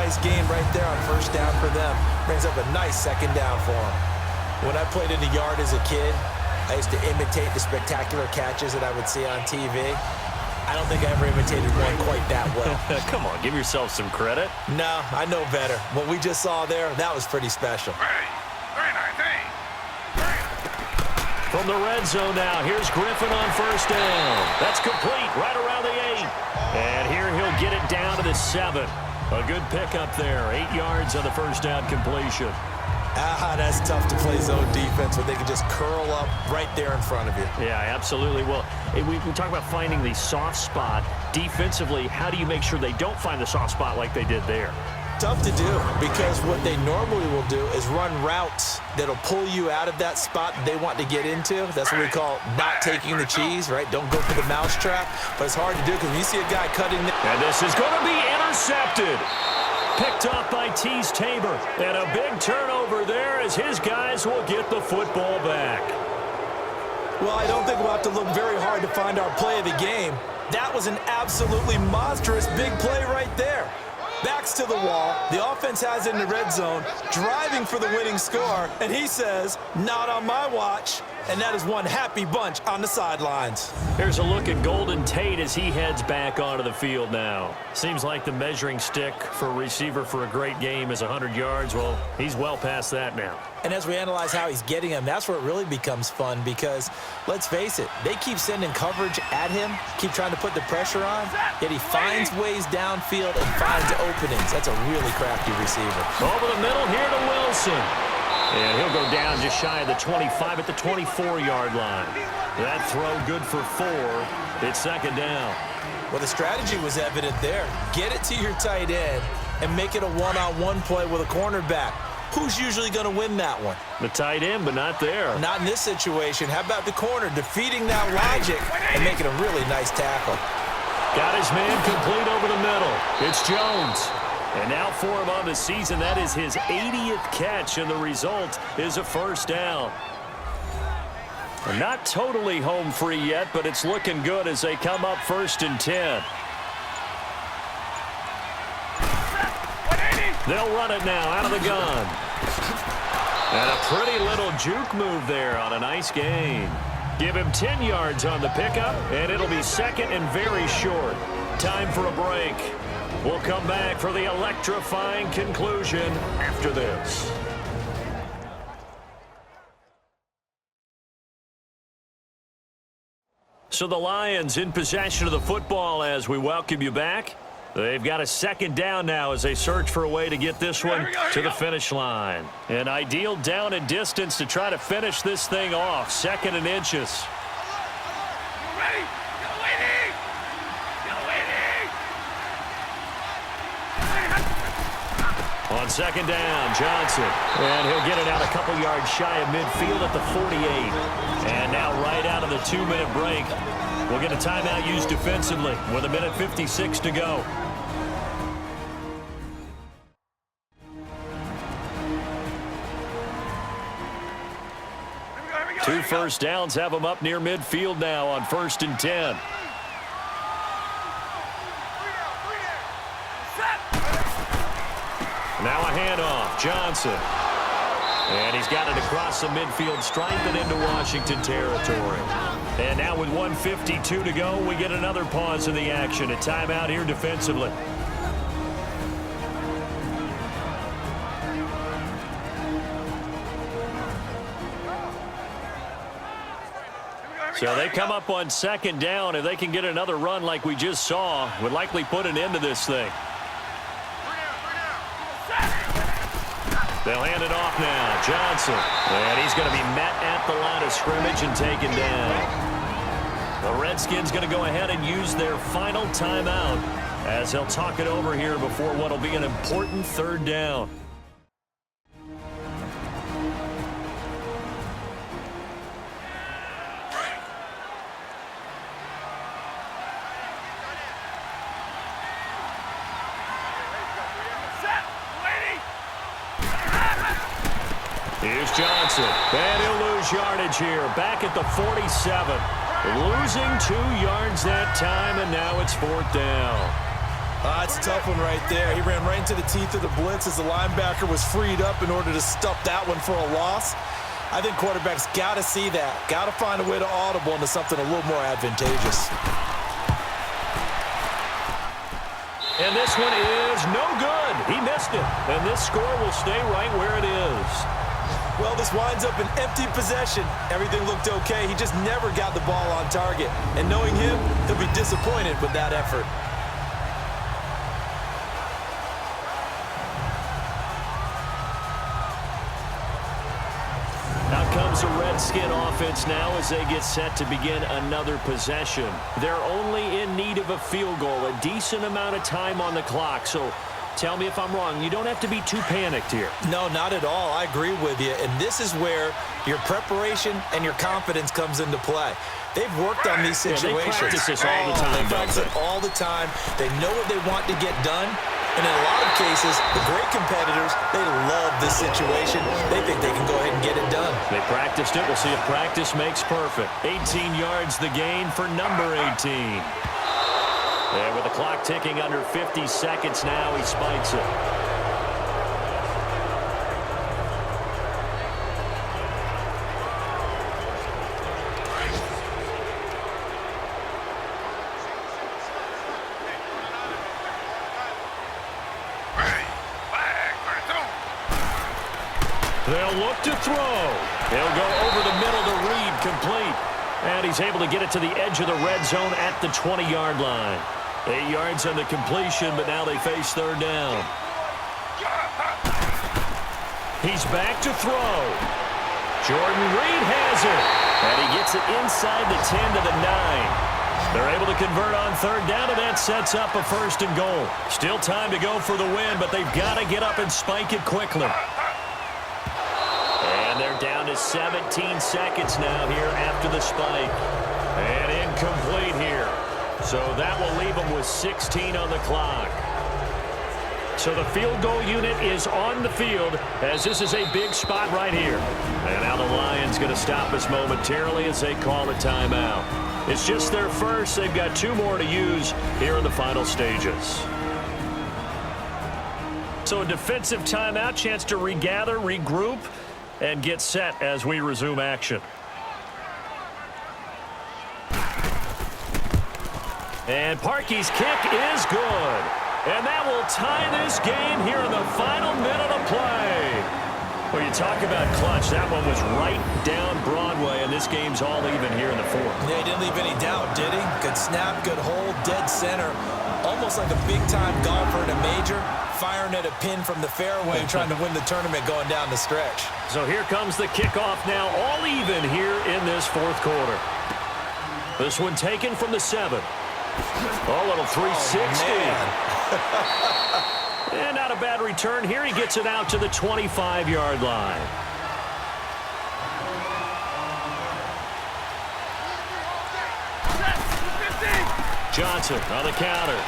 nice gain right there on first down for them. Brings up a nice second down for them. When I played in the yard as a kid, I used to imitate the spectacular catches that I would see on TV. I don't think I ever imitated one quite that well. Come on, give yourself some credit. No, I know better. What we just saw there, that was pretty special. From the red zone now, here's Griffin on first down. That's complete, right around the 8. And here he'll get it down to the 7. A good pickup there, 8 yards on the first down completion. That's tough to play zone defense when they can just curl up right there in front of you. Yeah, absolutely. Well, we talk about finding the soft spot. Defensively, how do you make sure they don't find the soft spot like they did there? Tough to do, because what they normally will do is run routes that'll pull you out of that spot they want to get into. That's what we call not taking the cheese, right? Don't go for the mousetrap. But it's hard to do because when you see a guy cutting. And this is going to be intercepted. Picked off by Tease Tabor. And a big turnover there as his guys will get the football back. Well, I don't think we'll have to look very hard to find our play of the game. That was an absolutely monstrous big play right there. Backs to the wall. The offense has it in the red zone, driving for the winning score, and he says, not on my watch. And that is one happy bunch on the sidelines. Here's a look at Golden Tate as he heads back onto the field now. Seems like the measuring stick for a receiver for a great game is 100 yards. Well, he's well past that now. And as we analyze how he's getting them, that's where it really becomes fun because, let's face it, they keep sending coverage at him, keep trying to put the pressure on, yet he finds ways downfield and finds openings. That's a really crafty receiver. Over the middle here to Wilson. And he'll go down just shy of the 25 at the 24-yard line. That throw good for 4. It's second down. Well, the strategy was evident there. Get it to your tight end and make it a one-on-one play with a cornerback. Who's usually going to win that one? The tight end, but not there. Not in this situation. How about the corner defeating that logic and making a really nice tackle? Got his man complete over the middle. It's Jones. And now for him on the season, that is his 80th catch, and the result is a first down. Not totally home free yet, but it's looking good as they come up 1st and 10. They'll run it now out of the gun. And a pretty little juke move there on a nice gain. Give him 10 yards on the pickup, and it'll be second and very short. Time for a break. We'll come back for the electrifying conclusion after this. So the Lions in possession of the football as we welcome you back. They've got a second down now as they search for a way to get this one to the finish line. An ideal down and distance to try to finish this thing off. 2nd and inches. On second down, Johnson. And he'll get it out a couple yards shy of midfield at the 48. And now right out of the 2-minute break, we'll get a timeout used defensively with 1:56 to go. Two first downs have them up near midfield now on 1st and 10. Now a handoff, Johnson. And he's got it across the midfield stripe and into Washington territory. And now with 1:52 to go, we get another pause in the action. A timeout here defensively. So they come up on second down. If they can get another run like we just saw, would likely put an end to this thing. They'll hand it off now. Johnson. And he's going to be met at the line of scrimmage and taken down. The Redskins going to go ahead and use their final timeout as they'll talk it over here before what will be an important 3rd down. Here's Johnson. And he'll lose yardage here. Back at the 47. Losing 2 yards that time, and now it's 4th down. That's a tough one right there. He ran right into the teeth of the blitz as the linebacker was freed up in order to stuff that one for a loss. I think quarterbacks got to see that. Got to find a way to audible into something a little more advantageous. And this one is no good. He missed it. And this score will stay right where it is. Well, this winds up an empty possession. Everything looked okay. He just never got the ball on target. And knowing him, he'll be disappointed with that effort. Out comes the Redskin offense now as they get set to begin another possession. They're only in need of a field goal, a decent amount of time on the clock. So tell me if I'm wrong. You don't have to be too panicked here. No, not at all. I agree with you. And this is where your preparation and your confidence comes into play. They've worked on these situations. They practice this all the time. They practice it all the time. They know what they want to get done. And in a lot of cases, the great competitors, they love this situation. They think they can go ahead and get it done. They practiced it. We'll see if practice makes perfect. 18 yards the gain for number 18. And with the clock ticking under 50 seconds now, he spikes it. They'll look to throw. He'll go over the middle to Reed, complete. And he's able to get it to the edge of the red zone at the 20-yard line. 8 yards on the completion, but now they face third down. He's back to throw. Jordan Reed has it. And he gets it inside the 10 to the 9. They're able to convert on third down, and that sets up a first and goal. Still time to go for the win, but they've got to get up and spike it quickly. And they're down to 17 seconds now here after the spike. And incomplete here. So that will leave them with 16 on the clock. So the field goal unit is on the field as this is a big spot right here. And now the Lions going to stop us momentarily as they call a timeout. It's just their first. They've got 2 more to use here in the final stages. So a defensive timeout, chance to regather, regroup, and get set as we resume action. And Parkey's kick is good. And that will tie this game here in the final minute of play. Well, you talk about clutch. That one was right down Broadway, and this game's all even here in the fourth. Yeah, he didn't leave any doubt, did he? Good snap, good hold, dead center. Almost like a big-time golfer in a major, firing at a pin from the fairway, trying to win the tournament going down the stretch. So here comes the kickoff now, all even here in this fourth quarter. This one taken from the 7. Oh, little 360. And not a bad return here. He gets it out to the 25-yard line. Johnson on the counter.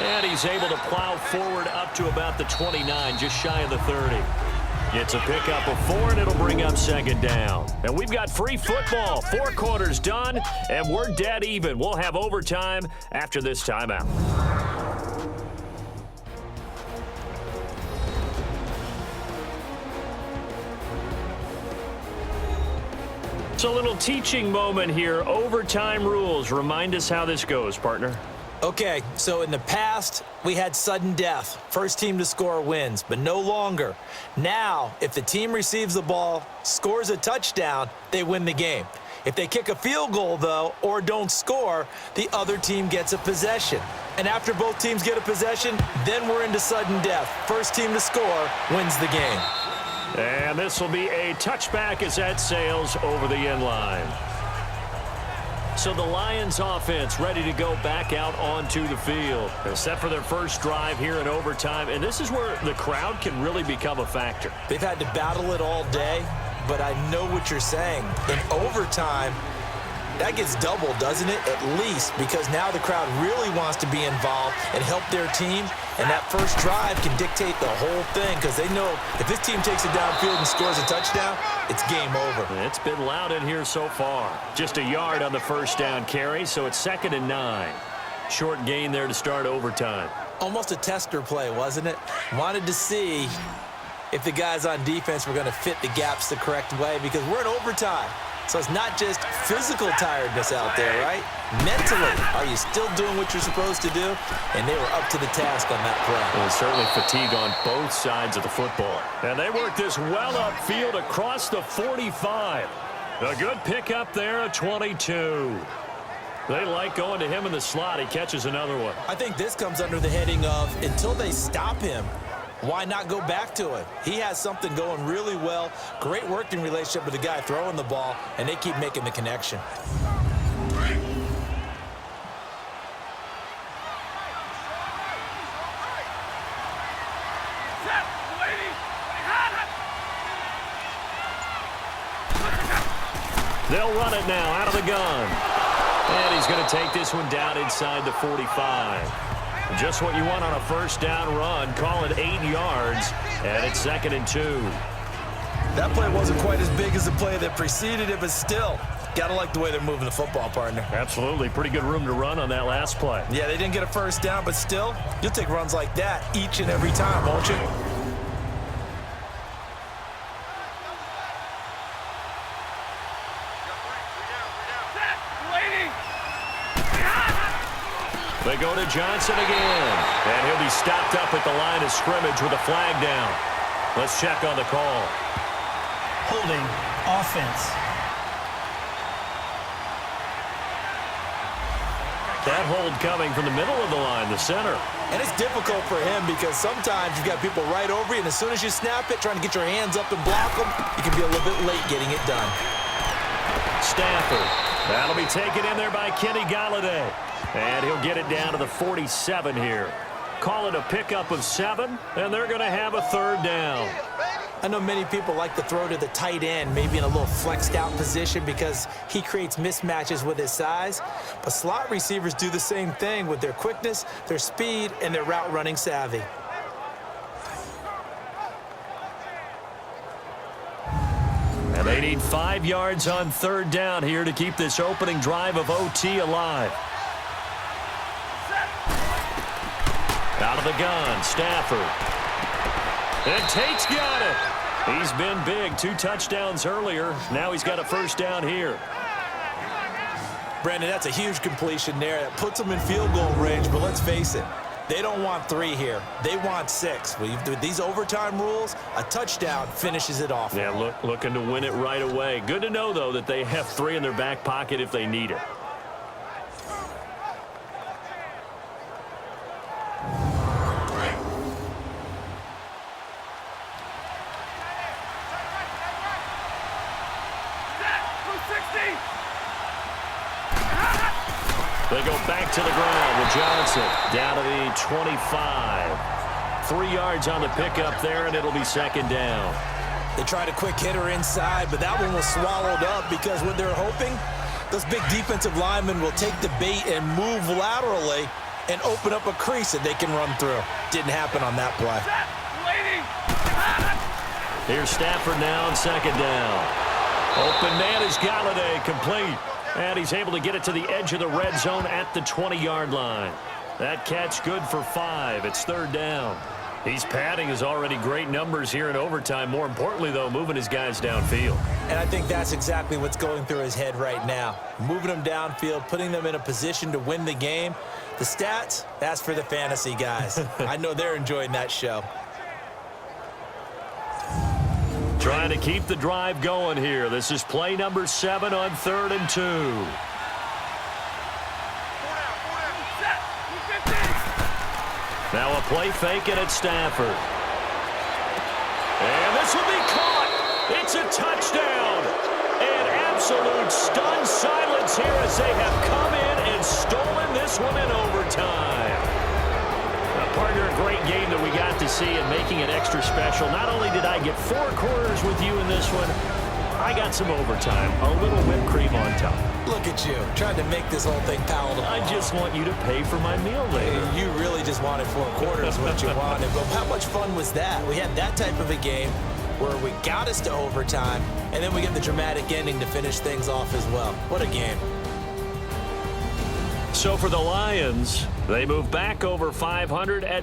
And he's able to plow forward up to about the 29, just shy of the 30. It's a pickup of 4, and it'll bring up second down. And we've got free football. 4 quarters done, and we're dead even. We'll have overtime after this timeout. So a little teaching moment here. Overtime rules. Remind us how this goes, partner. Okay, so in the past, we had sudden death. First team to score wins, but no longer. Now, if the team receives the ball, scores a touchdown, they win the game. If they kick a field goal, though, or don't score, the other team gets a possession. And after both teams get a possession, then we're into sudden death. First team to score wins the game. And this will be a touchback as that sails over the end line. So the Lions offense ready to go back out onto the field. They're set for their first drive here in overtime, and this is where the crowd can really become a factor. They've had to battle it all day, but I know what you're saying. In overtime, that gets doubled, doesn't it? At least, because now the crowd really wants to be involved and help their team, and that first drive can dictate the whole thing because they know if this team takes it downfield and scores a touchdown, it's game over. It's been loud in here so far. Just a yard on the first down carry, so it's 2nd and 9. Short gain there to start overtime. Almost a tester play, wasn't it? Wanted to see if the guys on defense were going to fit the gaps the correct way, because we're in overtime. So it's not just physical tiredness out there, right? Mentally, are you still doing what you're supposed to do? And they were up to the task on that play. Well, certainly fatigue on both sides of the football. And they work this well upfield across the 45. A good pickup there at 22. They like going to him in the slot. He catches another one. I think this comes under the heading of, until they stop him, why not go back to it? He has something going really well. Great working relationship with the guy throwing the ball, and they keep making the connection. They'll run it now out of the gun. And he's going to take this one down inside the 45. Just what you want on a first down run. Call it 8 yards, and it's 2nd and 2. That play wasn't quite as big as the play that preceded it, but still, got to like the way they're moving the football, partner. Absolutely. Pretty good room to run on that last play. Yeah, they didn't get a first down, but still, you'll take runs like that each and every time, won't you? They go to Johnson again, and he'll be stopped up at the line of scrimmage with a flag down. Let's check on the call. Holding offense. That hold coming from the middle of the line, the center. And it's difficult for him because sometimes you've got people right over you, and as soon as you snap it, trying to get your hands up and block them, you can be a little bit late getting it done. Stafford. That'll be taken in there by Kenny Galladay. And he'll get it down to the 47 here. Call it a pickup of 7, and they're going to have a 3rd down. I know many people like to throw to the tight end, maybe in a little flexed out position because he creates mismatches with his size. But slot receivers do the same thing with their quickness, their speed, and their route running savvy. And they need 5 yards on 3rd down here to keep this opening drive of OT alive. Out of the gun, Stafford. And Tate's got it. He's been big. 2 touchdowns earlier. Now he's got a first down here. Brandon, that's a huge completion there. That puts them in field goal range, but let's face it, they don't want 3 here. They want 6. With these overtime rules, a touchdown finishes it off. Yeah, looking to win it right away. Good to know, though, that they have 3 in their back pocket if they need it. They go back to the ground with Johnson down to the 25. 3 yards on the pickup there, and it'll be 2nd down. They tried a quick hitter inside, but that one was swallowed up because what they're hoping, those big defensive linemen will take the bait and move laterally and open up a crease that they can run through. Didn't happen on that play. Here's Stafford now on 2nd down. Open man is Galladay, complete. And he's able to get it to the edge of the red zone at the 20-yard line. That catch good for 5. It's 3rd down. He's padding his already great numbers here in overtime. More importantly, though, moving his guys downfield. And I think that's exactly what's going through his head right now. Moving them downfield, putting them in a position to win the game. The stats, that's for the fantasy guys. I know they're enjoying that show. Trying to keep the drive going here. This is play number 7 on 3rd and 2. Now a play fake and it's Stafford. And this will be caught. It's a touchdown. And absolute stunned silence here as they have come in and stolen this one in overtime. Partner, a great game that we got to see and making it extra special. Not only did I get 4 quarters with you in this one, I got some overtime, a little whipped cream on top. Look at you, trying to make this whole thing palatable. I just want you to pay for my meal later. You really just wanted 4 quarters, what you wanted. But how much fun was that? We had that type of a game where we got us to overtime, and then we get the dramatic ending to finish things off as well. What a game. So for the Lions, they move back over 500 at